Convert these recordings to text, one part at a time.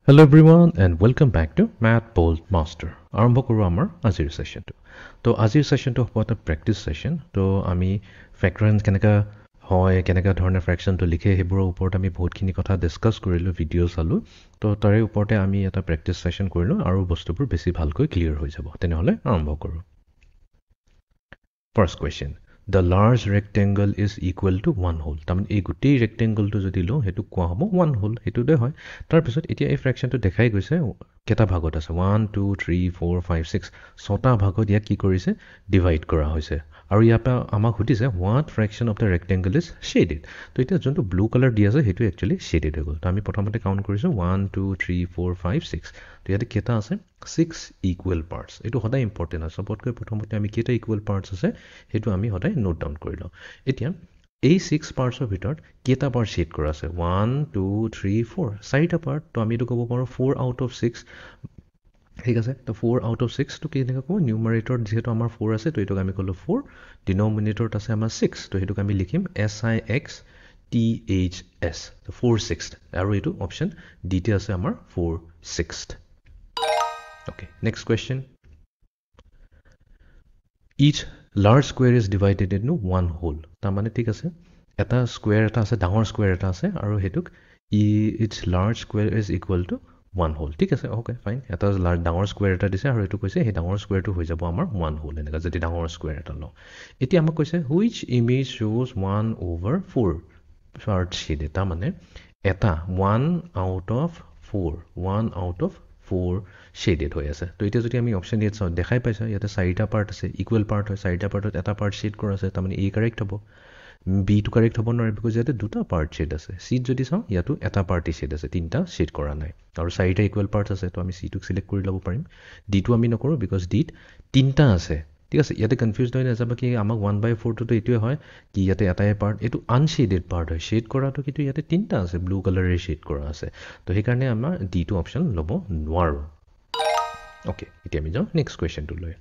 Hello everyone and welcome back to Math Bold Master. আৰম্ভ কৰোঁ আমাৰ আজিৰ সেশনটো। তো আজিৰ সেশনটো হ'ব এটা প্ৰেক্টিছ সেশন। তো আমি ফ্ৰেকচন কেনেকা হয়, কেনেকা ধৰণে ফ্ৰেকচনটো লিখে সেইবোৰৰ ওপৰত আমি বহুতখিনি কথা ডিসকাস কৰিলোঁ, ভিডিঅ' চালোঁ। তো তাৰে ওপৰতে আমি এটা প্ৰেক্টিছ সেশন কৰিলোঁ আৰু বস্তুবোৰ বেছি ভালকৈ ক্লিয়াৰ হৈ যাব। তেনেহ'লে আৰম্ভ কৰোঁ। First question. The large rectangle is equal to 1 whole. তাৰমানে এই গোটেই ৰেক্টেংগলটো যদি লওঁ সেইটো কোৱা হ'ব 1 whole, সেইটোতে হয়। তাৰপিছত এতিয়া এই ফ্ৰেকচনটো দেখাই গৈছে কেইটা ভাগত আছে 1 2 3 4 5 6 ছটা ভাগত ইয়াক কি কৰিছে ডিভাইড কৰা হৈছে। আৰু ইয়াৰ পৰা আমাক সুধিছে what fraction of the rectangle is shaded. তো এতিয়া যোনটো ব্লু কালাৰ দি আছে সেইটো একচুৱেলি শেডেড হৈ গ'ল। তো আমি প্ৰথমতে কাউণ্ট কৰিছোঁ 1 2 3 4 5 6। তো ইয়াতে কেইটা আছে 6 ইকুৱেল পাৰ্টছ। এইটো সদায় ইম্পৰ্টেণ্ট হয়। চবতকৈ প্ৰথমতে আমি কেইটা ইকুৱেল পাৰ্টছ আছে সেইটো আমি সদায় নোট ডাউন কৰি লওঁ। এতিয়া এই 6 পাৰ্টছৰ ভিতৰত কেইটা পাৰ্ট শেড কৰা আছে 1 2 3 4 চাৰিটা পাৰ্ট। তো আমি এইটো ক'ব পাৰোঁ 4 আউট অফ 6। ঠিক আছে, তো 4 আউট অফ 6 তো কেনেকৈ ক'ব নিউমাৰেটৰত যিহেতু আমাৰ 4 আছে তো এইটোক আমি ক'লোঁ 4, ডিনমিনেটৰত আছে আমাৰ 6। তো সেইটোক আমি লিখিম SIXTHS 4/6 আৰু এইটো অপশ্যন ডিতে আছে আমাৰ 4/6। Okay, next question. Each large square is divided into one whole. তাৰমানে ঠিক আছে এটা স্কুৱেৰ এটা আছে, ডাঙৰ স্কুৱেৰ এটা আছে আৰু সেইটোক each large square is equal to one whole. ঠিক আছে, অ'কে ফাইন। এটা ডাঙৰ স্কুৱেৰ এটা দিছে আৰু এইটো কৈছে সেই ডাঙৰ স্কুৱেৰটো হৈ যাব আমাৰ 1 whole এনেকুৱা যদি ডাঙৰ স্কুৱেৰ এটা লওঁ। এতিয়া আমাক কৈছে which image shows 1/4 part shaded. তাৰমানে এটা 1 out of 4 শেডেড হৈ আছে। তো এতিয়া যদি আমি অপশ্যন ইয়াত চাওঁ দেখাই পাইছোঁ ইয়াতে চাৰিটা পাৰ্ট আছে, ইকুৱেল পাৰ্ট হয়। চাৰিটা পাৰ্টত এটা পাৰ্ট শেড কৰা আছে, তাৰমানে এ কাৰেক্ট হ'ব। বিটো কাৰেক্ট হ'ব নোৱাৰে বিকজ ইয়াতে দুটা পাৰ্ট শেড আছে। চিত যদি চাওঁ ইয়াতো এটা পাৰ্টি শেড আছে, তিনিটা শেড কৰা নাই। আৰু চাৰিটা ইকুৱেল পাৰ্টছ আছে, তো আমি চিটোক চিলেক্ট কৰি ল'ব পাৰিম। ডিটো আমি নকৰোঁ বিকজ ডিত তিনিটা আছে। ঠিক আছে, ইয়াতে কনফিউজ হৈ নাযাব কি আমাক 1/4টোতো এইটোৱে হয় কি ইয়াতে এটাই পাৰ্ট, এইটো আনশ্বেডেড পাৰ্ট হয়। শ্বেড কৰাটো কিন্তু ইয়াতে তিনিটা আছে, ব্লু কালাৰে শ্বেড কৰা আছে। তো সেইকাৰণে আমাৰ ডিটো অপশ্যন ল'ব নোৱাৰোঁ। অ'কে, এতিয়া আমি যাওঁ নেক্সট কুৱেশ্যনটোলৈ।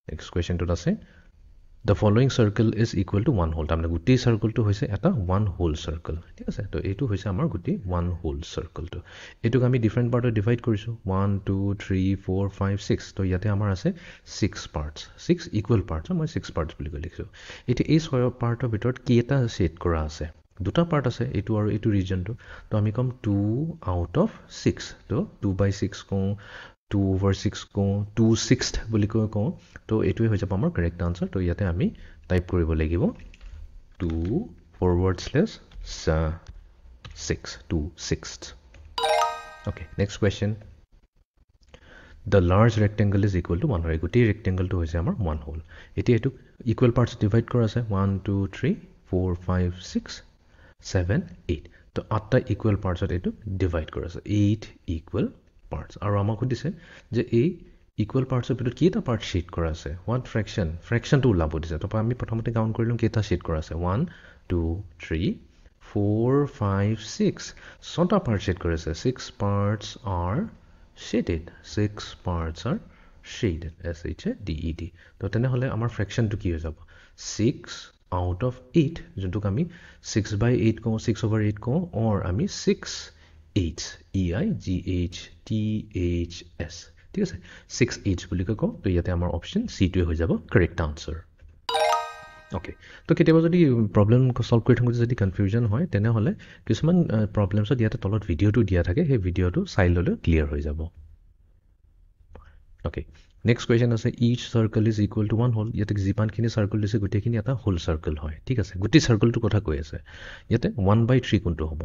নেক্সট কুৱেশ্যনটোত আছে the following circle is equal to 1 whole. তাৰমানে গোটেই চাৰ্কলটো হৈছে এটা 1 whole চাৰ্কল। ঠিক আছে, তো এইটো হৈছে আমাৰ গোটেই 1 whole চাৰ্কলটো। এইটোক আমি ডিফাৰেণ্ট পাৰ্টত ডিভাইড কৰিছোঁ 1 2 3 4 5 6। তো ইয়াতে আমাৰ আছে 6 পাৰ্টছ, 6 ইকুৱেল পাৰ্টছ। মই 6 পাৰ্টছ বুলি কৈ লিখিছোঁ। এতিয়া এই 6 পাৰ্টৰ ভিতৰত কেইটা শেড কৰা আছে দুটা পাৰ্ট আছে, এইটো আৰু এইটো ৰিজনটো। তো আমি ক'ম 2 আউট অফ 6। তো 2/6 কওঁ, 2/6 কওঁ, 2/6 বুলি কওঁ। তো এইটোৱে হৈ যাব আমাৰ কাৰেক্ট আনচাৰ। তো ইয়াতে আমি টাইপ কৰিব লাগিব 2/6 2/6। Okay, next question. The large rectangle is equal to 1 whole. গোটেই ৰেক্টেংগলটো হৈছে আমাৰ 1 whole। এতিয়া এইটোক ইকুৱেল পাৰ্টছ ডিভাইড কৰা আছে 1 2 3 4 5 6 7 8। তো 8টা ইকুৱেল পাৰ্টছত এইটো ডিভাইড কৰা আছে 8 ইকুৱেল পাৰ্টছ। আৰু আমাক সুধিছে যে এই ইকুৱেল পাৰ্টছৰ ভিতৰত কেইটা পাৰ্ট শেড কৰা আছে, হোৱাট ফ্ৰেকশ্যনটো ওলাব দিছে। তাৰপৰা আমি প্ৰথমতে কাউণ্ট কৰি লওঁ কেইটা শেড কৰা আছে 1 2 3 4 5 6 ছটা পাৰ্ট শেড কৰি আছে। 6 parts R shaded, 6 parts R shaded, SHADED। তো তেনেহ'লে আমাৰ ফ্ৰেকশ্যনটো কি হৈ যাব 6 আউট অফ 8, যোনটোক আমি 6/8 কওঁ, 6/8 কওঁ, অৰ আমি 6/8 EIGHTHS। ঠিক আছে, 6/8 বুলি কওঁ। তো ইয়াতে আমাৰ অপশ্যন চিটোৱে হৈ যাব কাৰেক্ট আনচাৰ। অ'কে, তো কেতিয়াবা যদি প্ৰব্লেম ছল্ভ কৰি থাকোঁতে যদি কনফিউজন হয় তেনেহ'লে কিছুমান প্ৰব্লেমছত ইয়াতে তলত ভিডিঅ'টো দিয়া থাকে, সেই ভিডিঅ'টো চাই ল'লেও ক্লিয়াৰ হৈ যাব। অ'কে, নেক্সট কুৱেশ্যন আছে each circle is equal to 1 whole. ইয়াতে যিমানখিনি চাৰ্কল দিছে গোটেইখিনি এটা হোল চাৰ্কল হয়। ঠিক আছে, গোটেই চাৰ্কলটোৰ কথা কৈ আছে। ইয়াতে 1/3 কোনটো হ'ব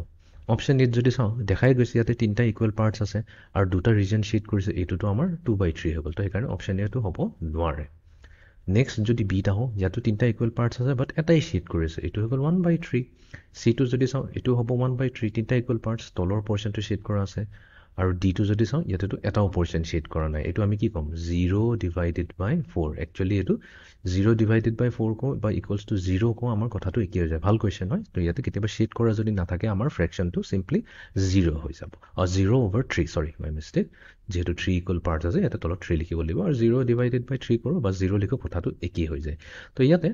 অপশ্যন এত যদি চাওঁ দেখাই গৈছে ইয়াতে তিনিটা ইকুৱেল পাৰ্টছ আছে আৰু দুটা ৰিজন শেড কৰিছে, এইটোতো আমাৰ 2/3 হৈ গ'ল। তো সেইকাৰণে অপশ্যন এটো হ'ব নোৱাৰে। নেক্সট যদি বিত আহোঁ ইয়াতো তিনিটা ইকুৱেল পাৰ্টছ আছে বাট এটাই শেড কৰিছে, এইটো হৈ গ'ল 1/3। চিটো যদি চাওঁ এইটো হ'ব 1/3, তিনিটা ইকুৱেল পাৰ্টছ, তলৰ পৰ্চনটো শেড কৰা আছে। আৰু ডিটো যদি চাওঁ ইয়াতেতো এটাও পৰ্চন শেড কৰা নাই। এইটো আমি কি ক'ম 0/4। একচুৱেলি এইটো 0/4 কওঁ বা ইকুৱেলছ টু 0 কওঁ, আমাৰ কথাটো একেই হৈ যায়। ভাল কুৱেশ্যন হয়। তো ইয়াতে কেতিয়াবা শেড কৰা যদি নাথাকে আমাৰ ফ্ৰেকশ্যনটো চিম্পলি 0 হৈ যাব। 0/3, চৰি মাই মিষ্টেক। যিহেতু 3 ইকুৱেল পাৰ্টছ আছে ইয়াতে তলত 3 লিখিব লাগিব আৰু 0/3 কৰোঁ বা 0 লিখোঁ, কথাটো একেই হৈ যায়। তো ইয়াতে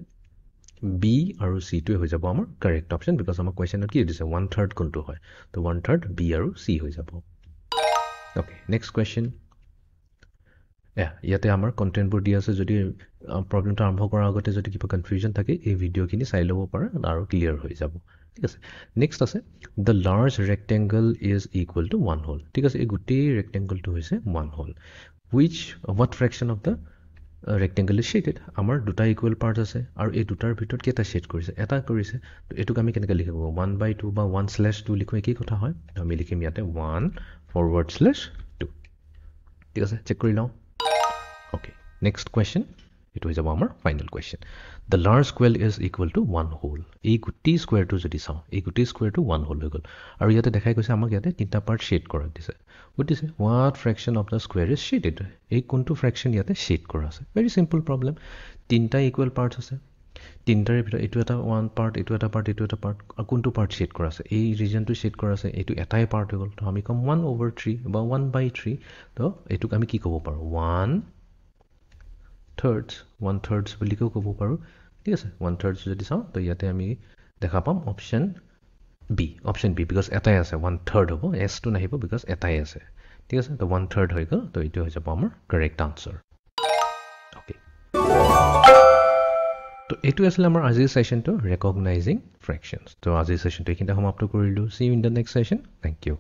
B আৰু C টোৱে হৈ যাব আমাৰ কাৰেক্ট অপশ্যন বিকজ আমাৰ কুৱেশ্যনত কি দিছে 1/3 কোনটো হয় তো 1/3 B আৰু C হৈ যাব অ'কে নেক্সট কুৱেশ্যন ইয়াতে আমাৰ কণ্টেণ্টবোৰ দিয়া আছে যদি প্ৰব্লেমটো আৰম্ভ কৰাৰ আগতে যদি কিবা কনফিউজন থাকে এই ভিডিঅ'খিনি চাই ল'ব পাৰে আৰু ক্লিয়াৰ হৈ যাব ঠিক আছে নেক্সট আছে the large rectangle is equal to 1 whole ঠিক আছে এই গোটেই ৰেক্টেংগলটো হৈছে 1 whole which what fraction of the rectangle is shaded আমাৰ দুটা ইকুৱেল পাৰ্টছ আছে আৰু এই দুটাৰ ভিতৰত কেইটা শ্বেড কৰিছে এটা কৰিছে তো এইটোক আমি কেনেকৈ লিখিব 1/2 বা 1/2 লিখোঁ একেই কথা হয় আমি লিখিম ইয়াতে 1/2 ঠিক আছে চেক কৰি লওঁ অ'কে নেক্সট কুৱেশ্যন এইটো হৈ যাব আমাৰ final question the large square is equal to 1 whole এই গোটেই স্কুৱেৰটো যদি চাওঁ এই গোটেই স্কুৱেৰটো 1 হোল হৈ গ'ল আৰু ইয়াতে দেখাই গৈছে আমাক ইয়াতে তিনিটা পাৰ্ট শ্বেড কৰা দিছে বুজিছে what fraction of the square is shaded এই কোনটো ফ্ৰেকশ্যন ইয়াতে শ্বেড কৰা আছে ভেৰি চিম্পল প্ৰব্লেম তিনিটা ইকুৱেল পাৰ্টছ আছে তিনিটাৰে ভিতৰত এইটো এটা ওৱান পাৰ্ট এইটো এটা পাৰ্ট এইটো এটা পাৰ্ট আৰু কোনটো পাৰ্ট শ্বেড কৰা আছে এই ৰিজনটো শ্বেড কৰা আছে এইটো এটাই পাৰ্ট হৈ গ'ল তো আমি ক'ম 1/3 বা 1/3 তো এইটোক আমি কি ক'ব পাৰোঁ 1/3 বুলিও ক'ব পাৰোঁ ঠিক আছে 1/3 যদি চাওঁ তো ইয়াতে আমি দেখা পাম অপশ্যন বি বিকজ এটাই আছে 1/3 হ'ব এছটো নাহিব বিকজ এটাই আছে ঠিক আছে তো 1/3 হৈ গ'ল তো এইটো হৈ যাব আমাৰ কাৰেক্ট আনচাৰ অ'কে তো এইটো আছিলে আমাৰ আজিৰ ছেশ্যনটো ৰেকগনাইজিং ফ্ৰেকশ্যনছ তো আজিৰ ছেশ্যনটো এইখিনিতে সমাপ্ত কৰিলোঁ see you in the next session thank U